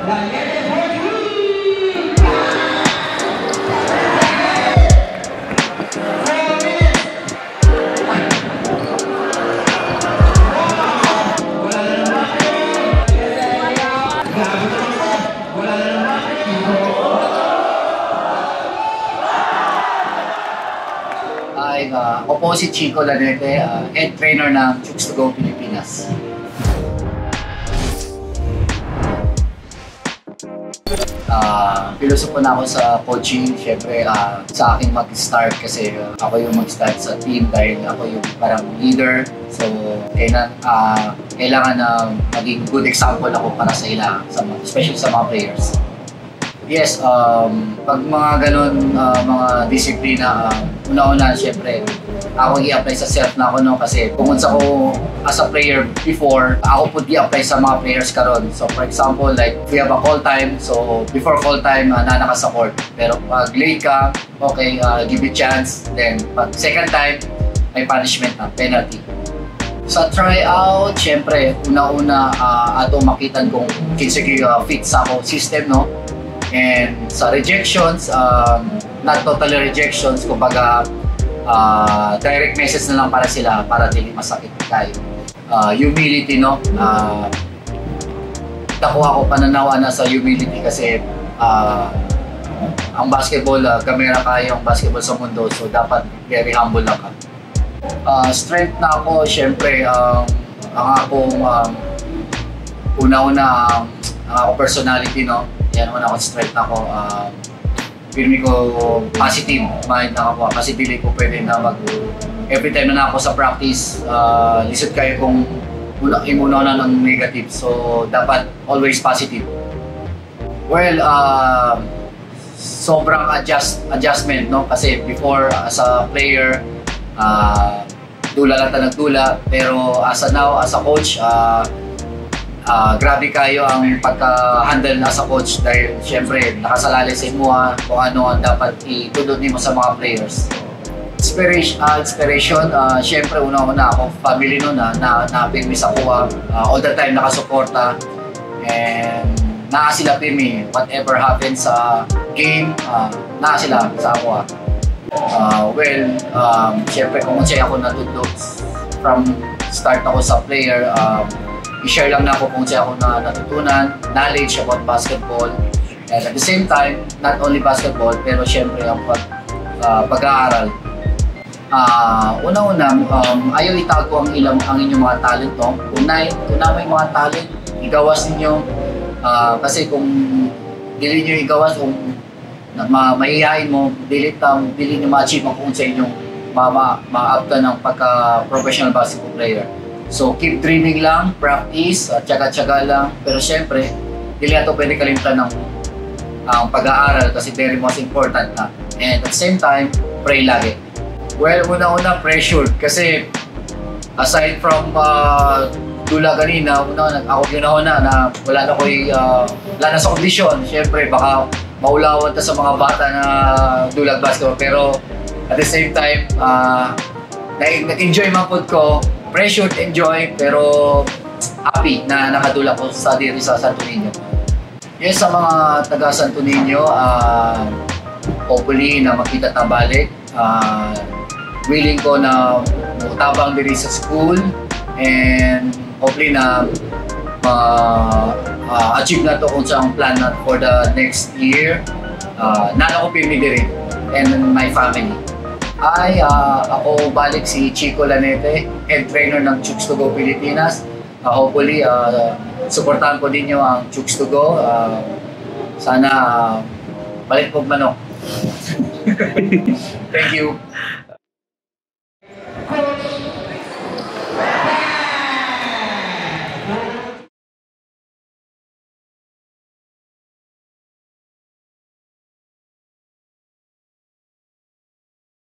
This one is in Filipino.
Ako po si Chico Lanete, head trainer ng Chooks to Go Pilipinas. Piloso po na ako sa coaching, syempre sa akin mag-start kasi ako yung mag-start sa team dahil ako yung parang leader. So, kailangan na maging good example ako para sa ila, especially sa mga players. Yes, pag mga ganun, mga disiplina, una-una, syempre, ako i-apply sa self na ako, no? Kasi pumunta ako as a player before, ako po i-apply sa mga players karon. So, for example, like, we have a call time, so before call time, nanaka sa court. Pero pag late ka, okay, give you chance. Then, pag second time, may punishment na, penalty. Sa tryout, syempre, una-una, ato makitan kung kinsige fit sa ako system, no? And sa rejections, not totally rejections, kumbaga direct message na lang para sila para dili masakit kayo. Humility, no? Nakuha ko pananawa na sa humility kasi ang basketball, kamera kayo ang basketball sa mundo, so dapat very humble lang ka. Strength na ako, syempre, ang akong una-una, ang ako personality, no? Yan, una akong strength na ako. Feeling ko positive mind na ako kasi dili ko pwede na every time na ako sa practice, lisod kayo kung imuna na ng negative. So, dapat always positive. Well, sobrang adjustment, no? Kasi before, as a player, dula lang nagdula. Pero as a now, as a coach, grabe kayo ang pagka-handle as a coach dahil syempre nakasalalay sa imuha kung ano ang dapat itudod mo sa mga players. Inspiration, syempre una-una ako, family nun na-pirmi sa kuha, all the time nakasuporta, and naa sila pirmi, whatever happens sa game, naa sila sa kuha. Syempre kung masaya ako natudlog from start ako sa player, i-share lang na ako kung siya ako natutunan, knowledge about basketball. And at the same time, not only basketball, pero syempre ang pag-aaral. Una-una, ayaw itago ang inyong mga talent, no? Kung may mga talent, igawas ninyo. Kasi kung dili nyo igawas, kung mahihayin mo, dili nyo ma-achieve ang kung sa inyong ma-up ng pagka-professional basketball player. So, keep dreaming lang, practice, tsaga-tsaga lang. Pero syempre, hindi natin pwede kalimutan ng pag-aaral kasi very most important na. And at the same time, pray lagi. Well, una-una, pressured. Kasi, aside from dula kanina, ako ginahon na wala na sa kondisyon. Syempre, baka maulawan ta sa mga bata na dulag basketball. Pero, at the same time, nag-enjoy mga pod ko. Pressured, enjoy, pero happy na nakadula ko sa diri sa Santo Niño. Yes, sa mga taga Santo Niño, hopefully na makita na balik. Willing ko na mutabang diri sa school and hopefully na achieve na to kung saan plan na for the next year. Nana ko pirmi diri and my family. Ako balik si Chico Lanete, head trainer ng Chooks to Go Pilipinas. Hopefully, supportahan ko din nyo ang Chooks to Go. Sana balik po manok. Thank you.